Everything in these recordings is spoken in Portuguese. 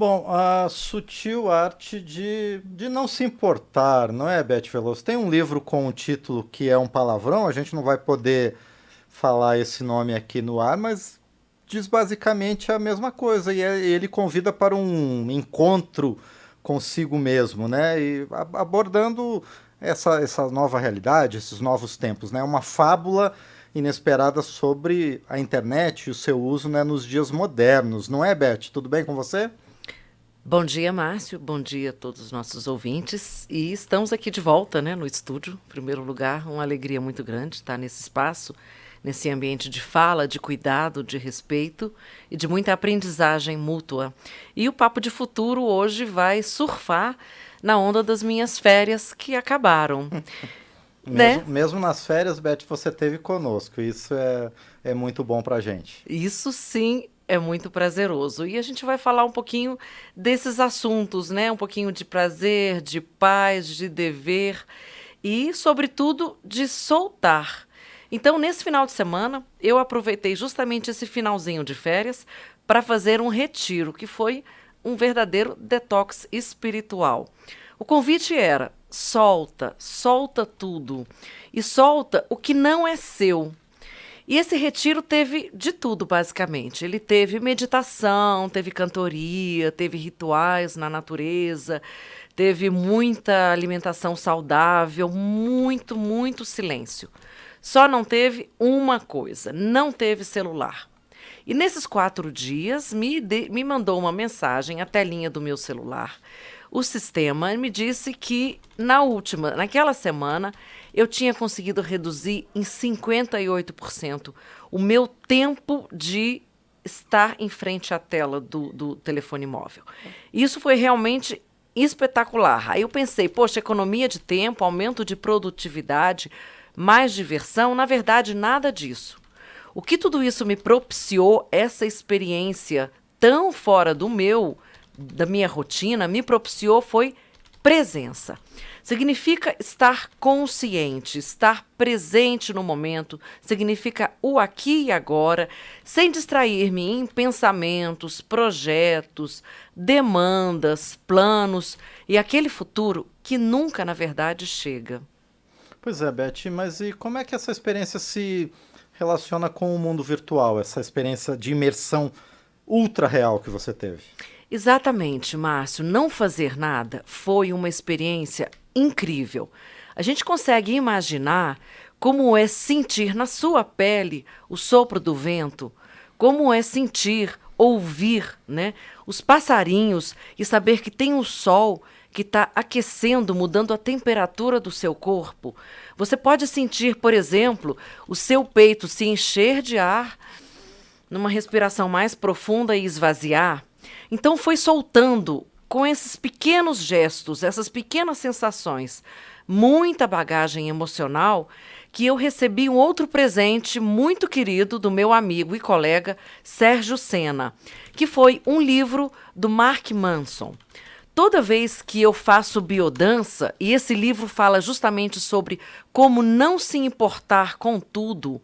Bom, a sutil arte de não se importar, não é, Beth Veloso? Tem um livro com um título que é um palavrão, a gente não vai poder falar esse nome aqui no ar, mas diz basicamente a mesma coisa. Ele convida para um encontro consigo mesmo, né? E abordando essa nova realidade, esses novos tempos, né? Uma fábula inesperada sobre a internet e o seu uso, né, nos dias modernos, não é, Beth? Tudo bem com você? Bom dia, Márcio. Bom dia a todos os nossos ouvintes. E estamos aqui de volta, né, no estúdio. Em primeiro lugar, uma alegria muito grande estar nesse espaço, nesse ambiente de fala, de cuidado, de respeito e de muita aprendizagem mútua. E o Papo de Futuro hoje vai surfar na onda das minhas férias que acabaram, Mesmo, né? mesmo nas férias, Beth, você teve conosco. Isso é muito bom pra gente. Isso sim é muito prazeroso. E a gente vai falar um pouquinho desses assuntos, né? Um pouquinho de prazer, de paz, de dever e, sobretudo, de soltar. Então, nesse final de semana, eu aproveitei justamente esse finalzinho de férias para fazer um retiro, que foi um verdadeiro detox espiritual. O convite era: solta, solta tudo e solta o que não é seu. E esse retiro teve de tudo, basicamente. Ele teve meditação, teve cantoria, teve rituais na natureza, teve muita alimentação saudável, muito, muito silêncio. Só não teve uma coisa: não teve celular. E nesses 4 dias me mandou uma mensagem, a telinha do meu celular. O sistema me disse que naquela semana, eu tinha conseguido reduzir em 58% o meu tempo de estar em frente à tela do telefone móvel. Isso foi realmente espetacular. Aí eu pensei, poxa, economia de tempo, aumento de produtividade, mais diversão, na verdade, nada disso. O que tudo isso me propiciou, essa experiência tão fora da minha rotina, me propiciou foi presença. Significa estar consciente, estar presente no momento, significa o aqui e agora, sem distrair-me em pensamentos, projetos, demandas, planos e aquele futuro que nunca, na verdade, chega. Pois é, Beth, mas e como é que essa experiência se relaciona com o mundo virtual, essa experiência de imersão ultra real que você teve? Exatamente, Márcio. Não fazer nada foi uma experiência incrível. A gente consegue imaginar como é sentir na sua pele o sopro do vento, como é sentir, ouvir, né, os passarinhos e saber que tem o sol que está aquecendo, mudando a temperatura do seu corpo. Você pode sentir, por exemplo, o seu peito se encher de ar numa respiração mais profunda e esvaziar. Então foi soltando com esses pequenos gestos, essas pequenas sensações, muita bagagem emocional, que eu recebi um outro presente muito querido do meu amigo e colega Sérgio Sena, que foi um livro do Mark Manson. Toda vez que eu faço biodança, e esse livro fala justamente sobre como não se importar com tudo,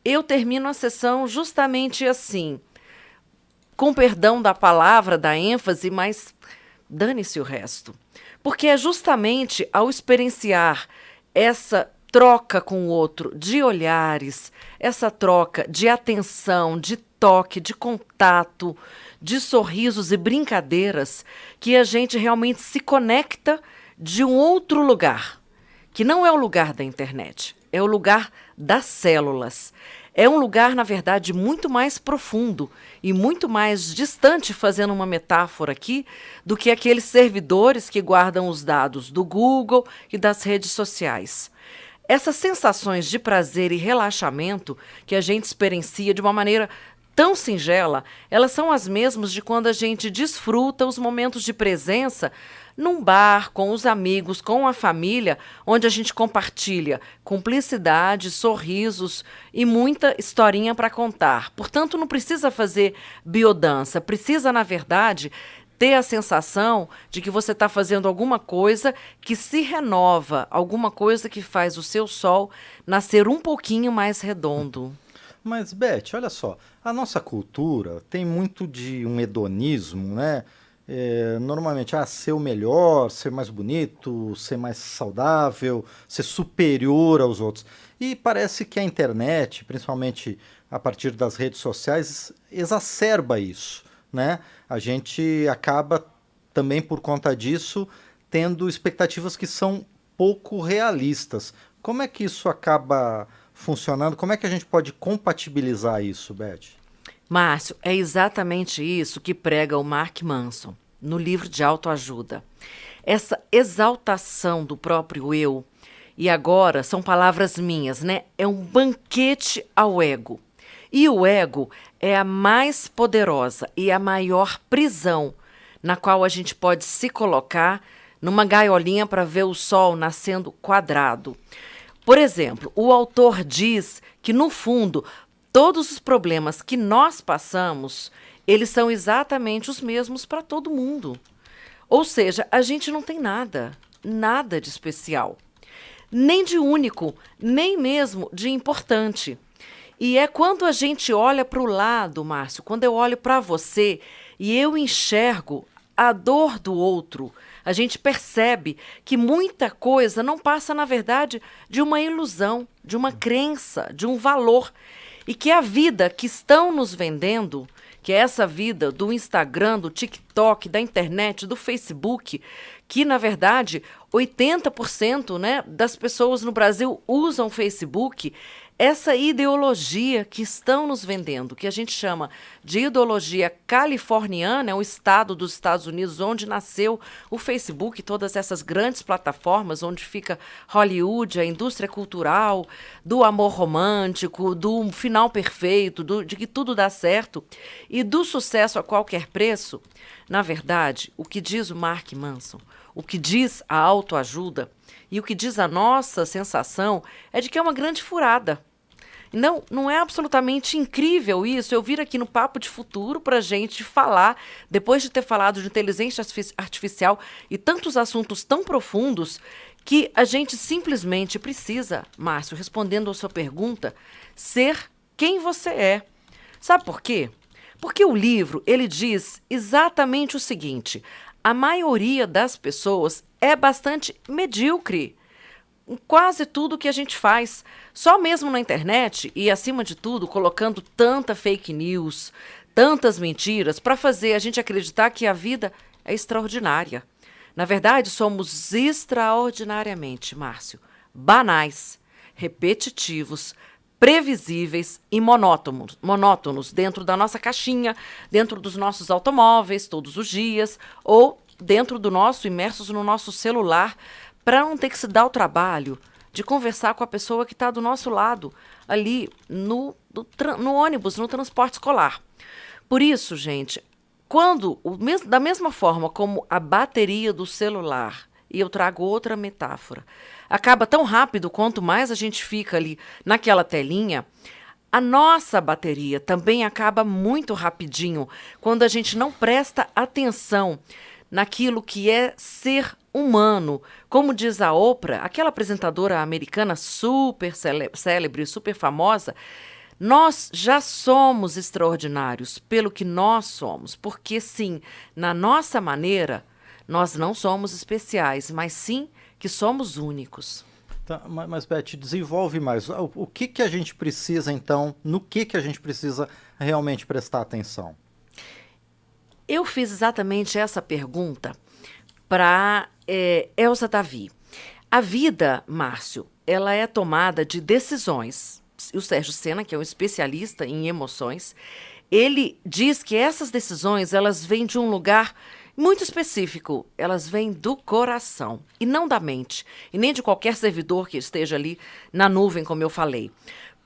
eu termino a sessão justamente assim, com perdão da palavra, da ênfase, mas dane-se o resto. Porque é justamente ao experienciar essa troca com o outro de olhares, essa troca de atenção, de toque, de contato, de sorrisos e brincadeiras, que a gente realmente se conecta de um outro lugar, que não é o lugar da internet, é o lugar das células. É um lugar, na verdade, muito mais profundo e muito mais distante, fazendo uma metáfora aqui, do que aqueles servidores que guardam os dados do Google e das redes sociais. Essas sensações de prazer e relaxamento que a gente experiencia de uma maneira tão singela, elas são as mesmas de quando a gente desfruta os momentos de presença num bar, com os amigos, com a família, onde a gente compartilha cumplicidade, sorrisos e muita historinha para contar. Portanto, não precisa fazer biodança, precisa, na verdade, ter a sensação de que você está fazendo alguma coisa que se renova, alguma coisa que faz o seu sol nascer um pouquinho mais redondo. Mas, Beth, olha só, a nossa cultura tem muito de um hedonismo, né? normalmente, ser o melhor, ser mais bonito, ser mais saudável, ser superior aos outros. E parece que a internet, principalmente a partir das redes sociais, exacerba isso, né? A gente acaba também por conta disso tendo expectativas que são pouco realistas. Como é que isso acaba funcionando? Como é que a gente pode compatibilizar isso, Beth? Márcio, é exatamente isso que prega o Mark Manson no livro de autoajuda. Essa exaltação do próprio eu, e agora são palavras minhas, né? É um banquete ao ego. E o ego é a mais poderosa e a maior prisão na qual a gente pode se colocar numa gaiolinha para ver o sol nascendo quadrado. Por exemplo, o autor diz que, no fundo, todos os problemas que nós passamos, eles são exatamente os mesmos para todo mundo. Ou seja, a gente não tem nada, nada de especial, nem de único, nem mesmo de importante. E é quando a gente olha para o lado, Márcio, quando eu olho para você e eu enxergo a dor do outro, a gente percebe que muita coisa não passa, na verdade, de uma ilusão, de uma crença, de um valor. E que a vida que estão nos vendendo, que é essa vida do Instagram, do TikTok, da internet, do Facebook, que, na verdade, 80%, né, das pessoas no Brasil usam Facebook, essa ideologia que estão nos vendendo, que a gente chama de ideologia californiana, é o estado dos Estados Unidos onde nasceu o Facebook, todas essas grandes plataformas onde fica Hollywood, a indústria cultural, do amor romântico, do final perfeito, de que tudo dá certo e do sucesso a qualquer preço. Na verdade, o que diz o Mark Manson, o que diz a autoajuda e o que diz a nossa sensação é de que é uma grande furada. Não é absolutamente incrível isso? Eu vir aqui no Papo de Futuro para a gente falar, depois de ter falado de inteligência artificial e tantos assuntos tão profundos, que a gente simplesmente precisa, Márcio, respondendo a sua pergunta, ser quem você é. Sabe por quê? Porque o livro, ele diz exatamente o seguinte: a maioria das pessoas é bastante medíocre em quase tudo que a gente faz. Só mesmo na internet e, acima de tudo, colocando tanta fake news, tantas mentiras, para fazer a gente acreditar que a vida é extraordinária. Na verdade, somos extraordinariamente, Márcio, banais, repetitivos, previsíveis e monótonos dentro da nossa caixinha, dentro dos nossos automóveis todos os dias ou dentro do nosso, imersos no nosso celular, para não ter que se dar o trabalho de conversar com a pessoa que está do nosso lado, ali no ônibus, no transporte escolar. Por isso, gente, da mesma forma como a bateria do celular, e eu trago outra metáfora, acaba tão rápido quanto mais a gente fica ali naquela telinha, a nossa bateria também acaba muito rapidinho quando a gente não presta atenção naquilo que é ser humano. Como diz a Oprah, aquela apresentadora americana super célebre, super famosa, nós já somos extraordinários pelo que nós somos, porque sim, na nossa maneira, nós não somos especiais, mas sim que somos únicos. Tá, mas Beth, desenvolve mais. O que que a gente precisa, então, no que a gente precisa realmente prestar atenção? Eu fiz exatamente essa pergunta para Elsa Davi. A vida, Márcio, ela é tomada de decisões. O Sérgio Sena, que é um especialista em emoções, ele diz que essas decisões elas vêm de um lugar muito específico. Elas vêm do coração e não da mente, e nem de qualquer servidor que esteja ali na nuvem, como eu falei.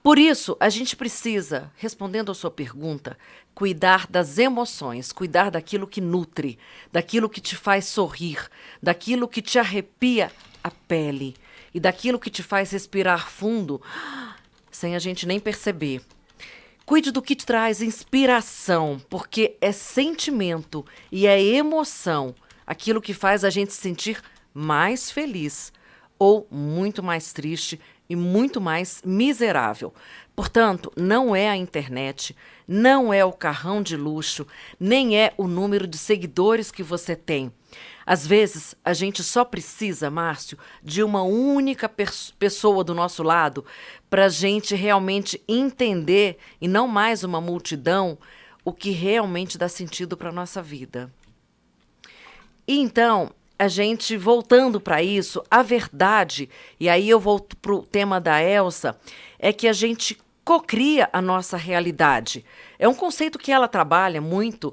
Por isso, a gente precisa, respondendo à sua pergunta, cuidar das emoções, cuidar daquilo que nutre, daquilo que te faz sorrir, daquilo que te arrepia a pele e daquilo que te faz respirar fundo, sem a gente nem perceber. Cuide do que te traz inspiração, porque é sentimento e é emoção aquilo que faz a gente se sentir mais feliz ou muito mais triste e muito mais miserável. Portanto, não é a internet, não é o carrão de luxo, nem é o número de seguidores que você tem. Às vezes, a gente só precisa, Márcio, de uma única pessoa do nosso lado para a gente realmente entender, e não mais uma multidão, o que realmente dá sentido para a nossa vida. E então, a gente, voltando para isso, a verdade, e aí eu volto para o tema da Elsa, é que a gente cocria a nossa realidade. É um conceito que ela trabalha muito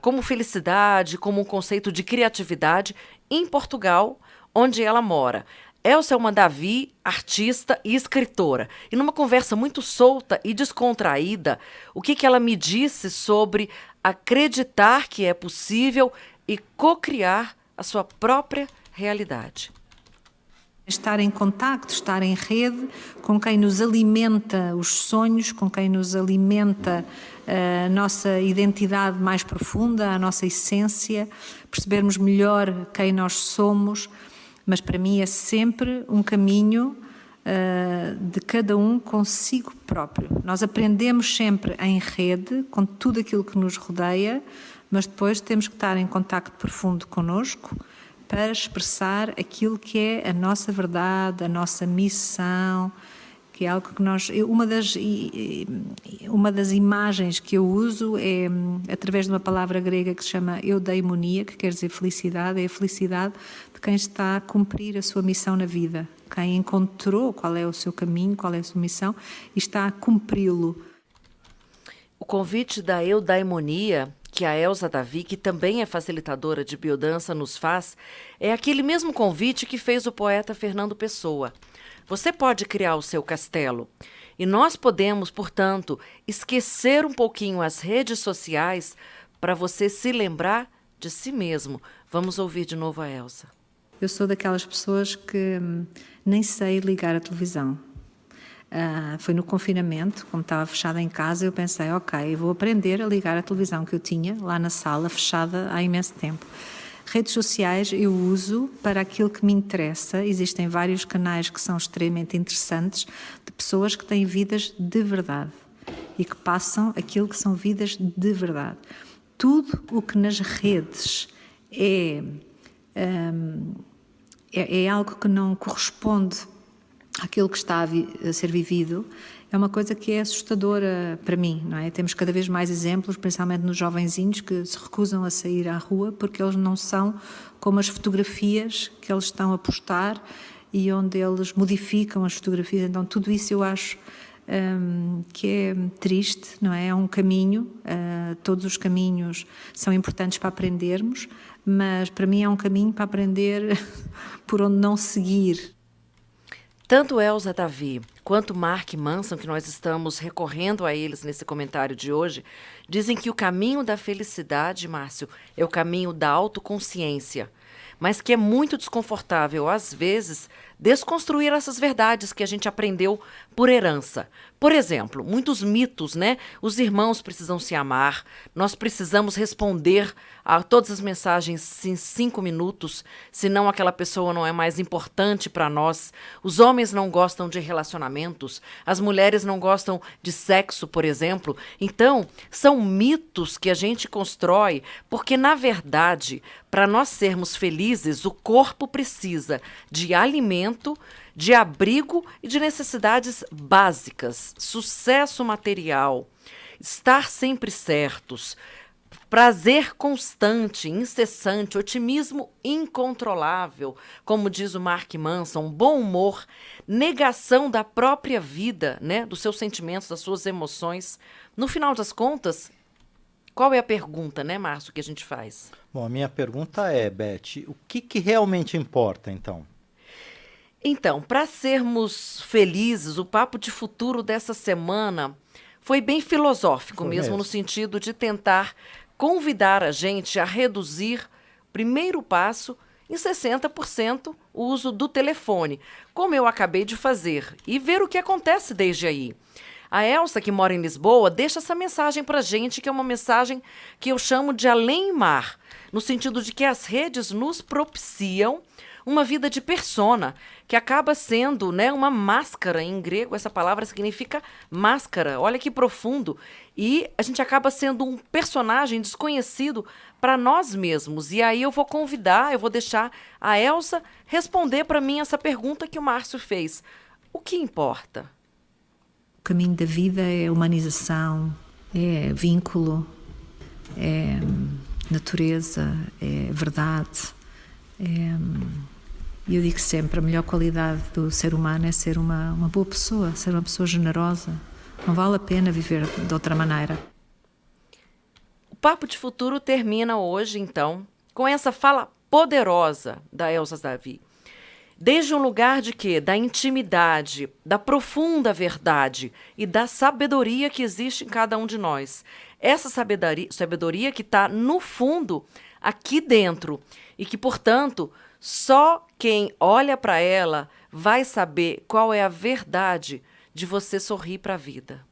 como felicidade, como um conceito de criatividade em Portugal, onde ela mora. Elsa é uma Davi, artista e escritora. E numa conversa muito solta e descontraída, o que ela me disse sobre acreditar que é possível e cocriar a sua própria realidade. Estar em contacto, estar em rede com quem nos alimenta os sonhos, com quem nos alimenta a nossa identidade mais profunda, a nossa essência, percebermos melhor quem nós somos, mas para mim é sempre um caminho de cada um consigo próprio. Nós aprendemos sempre em rede, com tudo aquilo que nos rodeia, mas depois temos que estar em contacto profundo connosco, para expressar aquilo que é a nossa verdade, a nossa missão, que é algo que nós... Uma das imagens que eu uso é através de uma palavra grega que se chama eudaimonia, que quer dizer felicidade, é a felicidade de quem está a cumprir a sua missão na vida, quem encontrou qual é o seu caminho, qual é a sua missão e está a cumpri-lo. O convite da eudaimonia que a Elsa Davi, que também é facilitadora de biodança, nos faz, é aquele mesmo convite que fez o poeta Fernando Pessoa. Você pode criar o seu castelo. E nós podemos, portanto, esquecer um pouquinho as redes sociais para você se lembrar de si mesmo. Vamos ouvir de novo a Elsa. Eu sou daquelas pessoas que nem sei ligar a televisão. Foi no confinamento, como estava fechada em casa, eu pensei, ok, vou aprender a ligar a televisão que eu tinha lá na sala, fechada há imenso tempo. Redes sociais eu uso para aquilo que me interessa. Existem vários canais que são extremamente interessantes, de pessoas que têm vidas de verdade e que passam aquilo que são vidas de verdade. Tudo o que nas redes é algo que não corresponde aquilo que está a ser vivido, é uma coisa que é assustadora para mim, não é? Temos cada vez mais exemplos, principalmente nos jovenzinhos, que se recusam a sair à rua porque eles não são como as fotografias que eles estão a postar e onde eles modificam as fotografias. Então, tudo isso eu acho que é triste, não é? É um caminho, todos os caminhos são importantes para aprendermos, mas para mim é um caminho para aprender por onde não seguir. Tanto Elsa Davi quanto Mark Manson, que nós estamos recorrendo a eles nesse comentário de hoje, dizem que o caminho da felicidade, Márcio, é o caminho da autoconsciência, mas que é muito desconfortável, às vezes, desconstruir essas verdades que a gente aprendeu por herança. Por exemplo, muitos mitos, né? Os irmãos precisam se amar, nós precisamos responder a todas as mensagens em 5 minutos, senão aquela pessoa não é mais importante para nós. Os homens não gostam de relacionamentos, as mulheres não gostam de sexo, por exemplo. Então, são mitos que a gente constrói porque, na verdade, para nós sermos felizes, o corpo precisa de alimento, de abrigo e de necessidades básicas, sucesso material, estar sempre certos, prazer constante, incessante, otimismo incontrolável, como diz o Mark Manson, bom humor, negação da própria vida, né, dos seus sentimentos, das suas emoções. No final das contas, qual é a pergunta, né, Márcio, que a gente faz? Bom, a minha pergunta é, Beth, o que realmente importa, então? Então, para sermos felizes, o papo de futuro dessa semana foi bem filosófico mesmo, no sentido de tentar convidar a gente a reduzir, primeiro passo, em 60% o uso do telefone, como eu acabei de fazer, e ver o que acontece desde aí. A Elsa, que mora em Lisboa, deixa essa mensagem para a gente, que é uma mensagem que eu chamo de além-mar, no sentido de que as redes nos propiciam uma vida de persona, que acaba sendo, né, uma máscara. Em grego, essa palavra significa máscara. Olha que profundo. E a gente acaba sendo um personagem desconhecido para nós mesmos. E aí eu vou deixar a Elsa responder para mim essa pergunta que o Márcio fez. O que importa? O caminho da vida é humanização, é vínculo, é natureza, é verdade. E eu digo sempre, a melhor qualidade do ser humano é ser uma boa pessoa, ser uma pessoa generosa. Não vale a pena viver de outra maneira. O Papo de Futuro termina hoje, então, com essa fala poderosa da Elsa Davi. Desde um lugar de quê? Da intimidade, da profunda verdade e da sabedoria que existe em cada um de nós. Essa sabedoria que está no fundo, aqui dentro, e que, portanto, só quem olha para ela vai saber qual é a verdade de você sorrir para a vida.